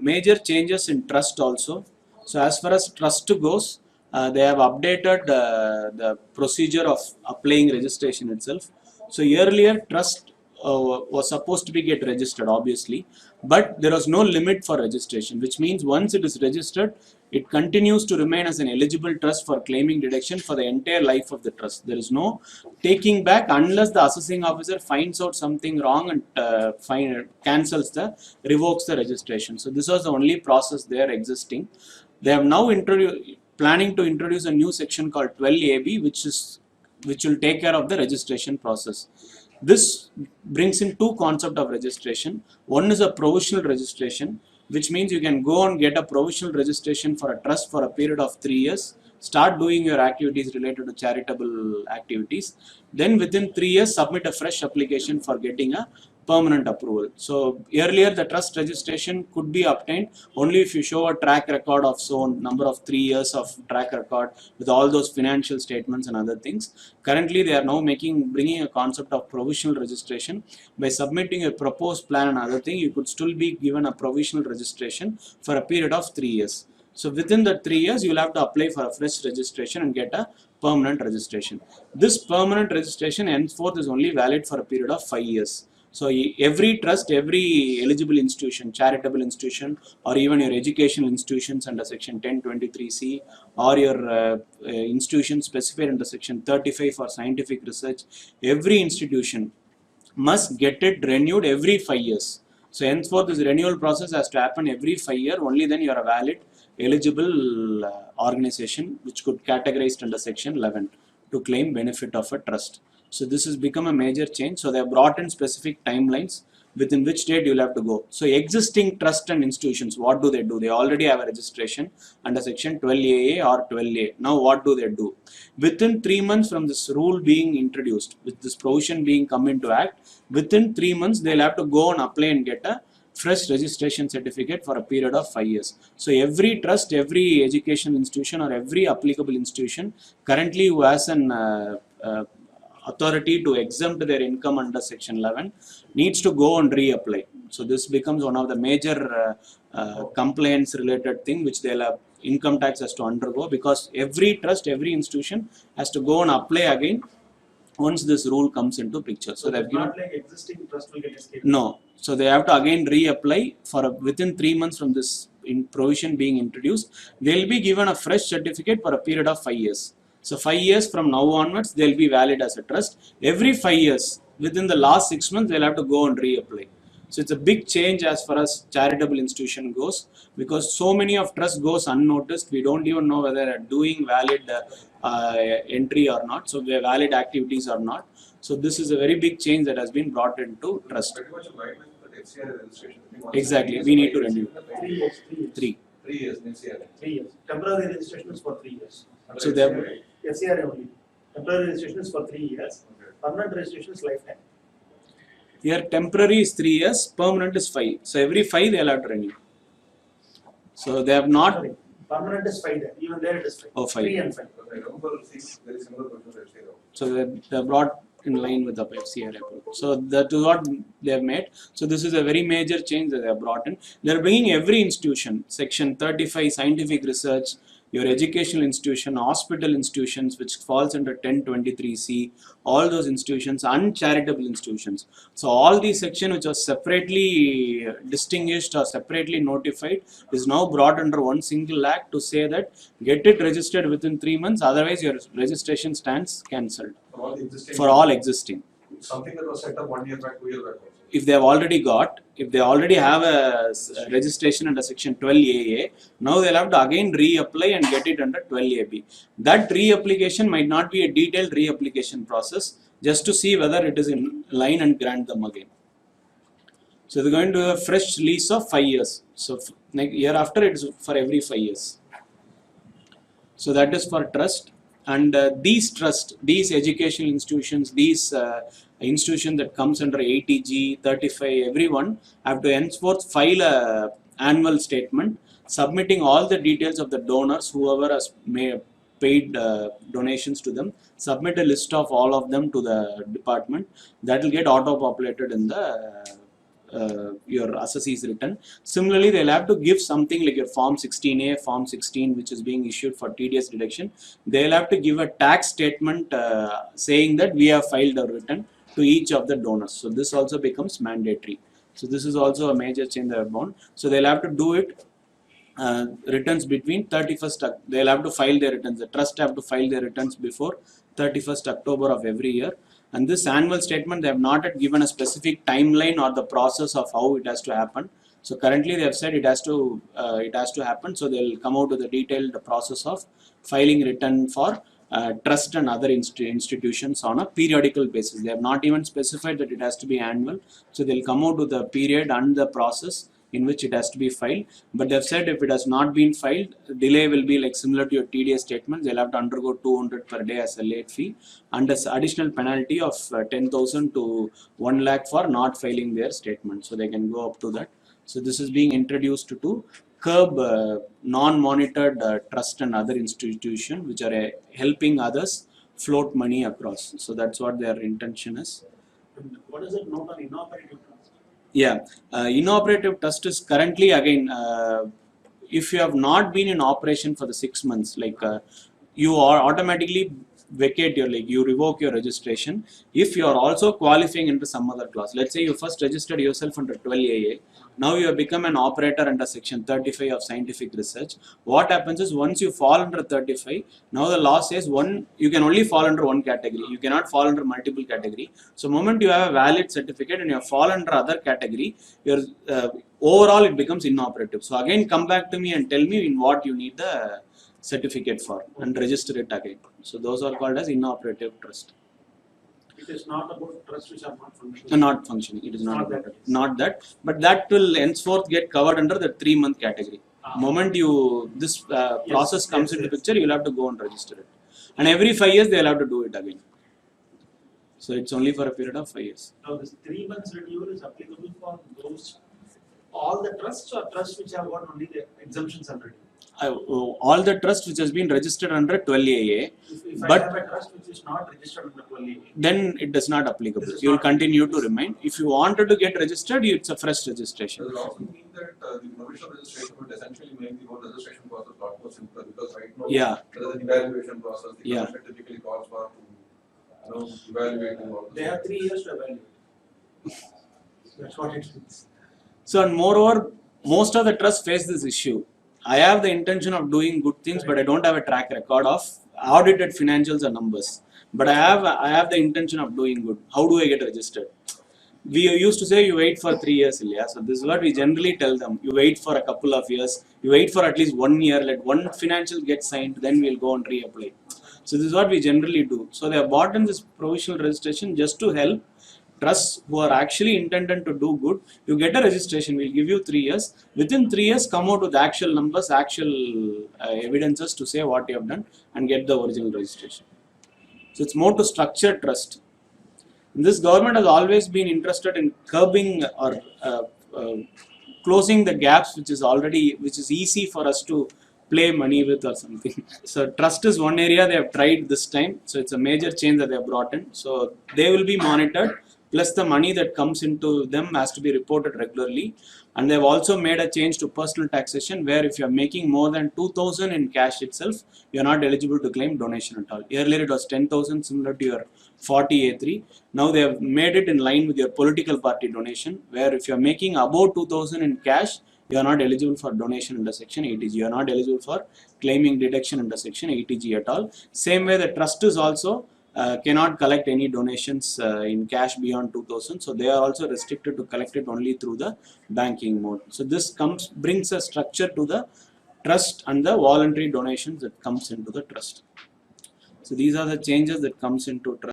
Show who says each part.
Speaker 1: major changes in trust also. So as far as trust goes, they have updated the procedure of applying registration itself. So earlier trust was supposed to be get registered obviously, but there was no limit for registration, which means once it is registered, it continues to remain as an eligible trust for claiming deduction for the entire life of the trust. There is no taking back unless the assessing officer finds out something wrong and revokes the registration. So this was the only process there existing. They have now planning to introduce a new section called 12AB, which will take care of the registration process. This brings in two concepts of registration. One is a provisional registration, which means you can go and get a provisional registration for a trust for a period of 3 years, start doing your activities related to charitable activities, then within 3 years submit a fresh application for getting a permanent approval. So earlier the trust registration could be obtained only if you show a track record of so number of 3 years of track record with all those financial statements and other things. Currently they are now bringing a concept of provisional registration. By submitting a proposed plan and other thing, you could still be given a provisional registration for a period of 3 years. So within the 3 years, you will have to apply for a fresh registration and get a permanent registration. This permanent registration henceforth is only valid for a period of 5 years. So every trust, every eligible institution, charitable institution, or even your educational institutions under section 1023C, or your institution specified under section 35 for scientific research, every institution must get it renewed every 5 years. So henceforth this renewal process has to happen every 5 years, only then you are a valid eligible organization which could categorized under section 11 to claim benefit of a trust. So this has become a major change. So they have brought in specific timelines within which date you will have to go. So existing trust and institutions, what do? They already have a registration under section 12AA or 12A. Now what do? Within 3 months from this rule being introduced, with this provision being come into act, within 3 months they will have to go and apply and get a fresh registration certificate for a period of 5 years. So every trust, every education institution or every applicable institution currently who has an authority to exempt their income under section 11 needs to go and reapply. So this becomes one of the major compliance related thing which they'll have income tax has to undergo, because every trust, every institution has to go and apply again once this rule comes into picture. So they've given,
Speaker 2: not like existing trust will get escaped.
Speaker 1: No. So they have to again reapply for within 3 months from this provision being introduced. They will be given a fresh certificate for a period of 5 years. So 5 years from now onwards, they will be valid as a trust. Every 5 years, within the last 6 months, they will have to go and reapply. So it's a big change as far as charitable institution goes, because so many of trust goes unnoticed. We don't even know whether they're doing valid entry or not. So they're valid activities or not. So this is a very big change that has been brought into trust.
Speaker 3: Pretty much right with the FCRA registration.
Speaker 1: Exactly. We need to renew.
Speaker 2: 3 years.
Speaker 1: 3.
Speaker 3: 3 years in FCRA.
Speaker 2: 3 years. Temporary registration is for 3 years.
Speaker 1: So they have,
Speaker 2: FCRA only. Temporary registration is for 3 years.
Speaker 3: Okay.
Speaker 2: Permanent registration is lifetime.
Speaker 1: here temporary is 3 years, permanent is 5. So every 5 they will have to renew. So they have not.
Speaker 2: Sorry, permanent is 5 there. Even there it is 5.
Speaker 1: Oh, 5.
Speaker 2: 3 and 5.
Speaker 3: I remember seeing very similar questions at FCRA.
Speaker 1: So they brought in line with the FCRA approach. So that is what they have made. So this is a very major change that they have brought in. They are bringing every institution, section 35 scientific research, your educational institution, hospital institutions which falls under 1023C, all those institutions, uncharitable institutions. So all these sections which are separately distinguished or separately notified is now brought under one single act to say that get it registered within 3 months, otherwise your registration stands cancelled for all existing.
Speaker 3: Something that was set up 1 year back, 2 years back also.
Speaker 1: If they have already have a registration under section 12AA, now they'll have to again reapply and get it under 12AB. That reapplication might not be a detailed reapplication process, just to see whether it is in line and grant them again. So they're going to have a fresh lease of 5 years. So year after it is for every 5 years. So that is for trust. And these educational institutions, these institution that comes under 80G, 35, everyone have to henceforth file a annual statement submitting all the details of the donors, whoever has paid donations to them, submit a list of all of them to the department. That will get auto-populated in the your assessee's return. Similarly, they'll have to give something like your Form 16A, Form 16, which is being issued for TDS deduction. They'll have to give a tax statement saying that we have filed a return to each of the donors. So this also becomes mandatory. So this is also a major change they have done. So they'll have to do it returns between 31st, they'll have to file their returns. The trust have to file their returns before 31st October of every year. And this annual statement, they have not yet given a specific timeline or the process of how it has to happen. So currently they have said it has to happen. So they'll come out with a detailed process of filing return for trust and other institutions on a periodical basis. They have not even specified that it has to be annual. So they'll come out with the period and the process in which it has to be filed. But they've said if it has not been filed, delay will be like similar to your TDS statements. They'll have to undergo 200 per day as a late fee and an additional penalty of 10,000 to 1 lakh for not filing their statement. So they can go up to that. So this is being introduced to curb non-monitored trust and other institutions which are helping others float money across. So that's what their intention is.
Speaker 2: And what is it note on inoperative trust?
Speaker 1: Yeah, inoperative trust is currently again, if you have not been in operation for the 6 months, like you are automatically vacate your, like you revoke your registration if you are also qualifying into some other clause. Let's say you first registered yourself under 12AA. Now you have become an operator under section 35 of scientific research. What happens is once you fall under 35, now the law says you can only fall under one category. You cannot fall under multiple category. So moment you have a valid certificate and you fall under other category, your overall it becomes inoperative. So again come back to me and tell me in what you need the certificate for and register it again. So those are called as inoperative trust.
Speaker 2: It is not about trusts which are not functioning.
Speaker 1: Not functioning. It is not
Speaker 2: Not
Speaker 1: about
Speaker 2: that
Speaker 1: it.
Speaker 2: case.
Speaker 1: Not that, but that will henceforth get covered under the 3-month category. Moment this process comes into picture, you'll have to go and register it. And every 5 years they'll have to do it again. So it's only for a period of 5 years.
Speaker 2: Now this 3 months renewal is applicable for those, all the trusts or trusts which have got only the exemptions already?
Speaker 1: All the trust which has been registered under 12AA,
Speaker 2: If
Speaker 1: but
Speaker 2: I have a trust which is not registered under 12A,
Speaker 1: then it does not applicable.
Speaker 2: This is
Speaker 1: You will
Speaker 2: not
Speaker 1: continue to remain. If you wanted to get registered, it's a fresh registration.
Speaker 3: Does it also mean that the provisional registration would essentially make the whole registration process a lot more simpler because right now
Speaker 1: Yeah.
Speaker 3: there is an evaluation process. The
Speaker 1: Yeah.
Speaker 3: commission typically calls for to evaluating all
Speaker 2: they have 3 years to evaluate. That's what it means.
Speaker 1: So and moreover, most of the trusts face this issue. I have the intention of doing good things, but I don't have a track record of audited financials or numbers. But I have the intention of doing good. How do I get registered? We used to say you wait for 3 years, Ilya. So this is what we generally tell them. You wait for a couple of years. You wait for at least 1 year. Let one financial get signed, then we'll go and reapply. So this is what we generally do. So they have bought in this provisional registration just to help trusts who are actually intended to do good. You get a registration, we'll give you 3 years. Within 3 years, come out with actual numbers, actual evidences to say what you have done and get the original registration. So it's more to structure trust. This government has always been interested in curbing or closing the gaps which is easy for us to play money with or something. So trust is one area they have tried this time. So it's a major change that they have brought in. So they will be monitored. Plus the money that comes into them has to be reported regularly. And they've also made a change to personal taxation where if you're making more than 2,000 in cash itself, you're not eligible to claim donation at all. Earlier it was 10,000 similar to your 40A3. Now they have made it in line with your political party donation where if you're making above 2,000 in cash, you are not eligible for donation under section 80G. You are not eligible for claiming deduction under section 80G at all. Same way the trust is also cannot collect any donations in cash beyond 2,000. So they are also restricted to collect it only through the banking mode. So this brings a structure to the trust and the voluntary donations that comes into the trust. So these are the changes that comes into trust.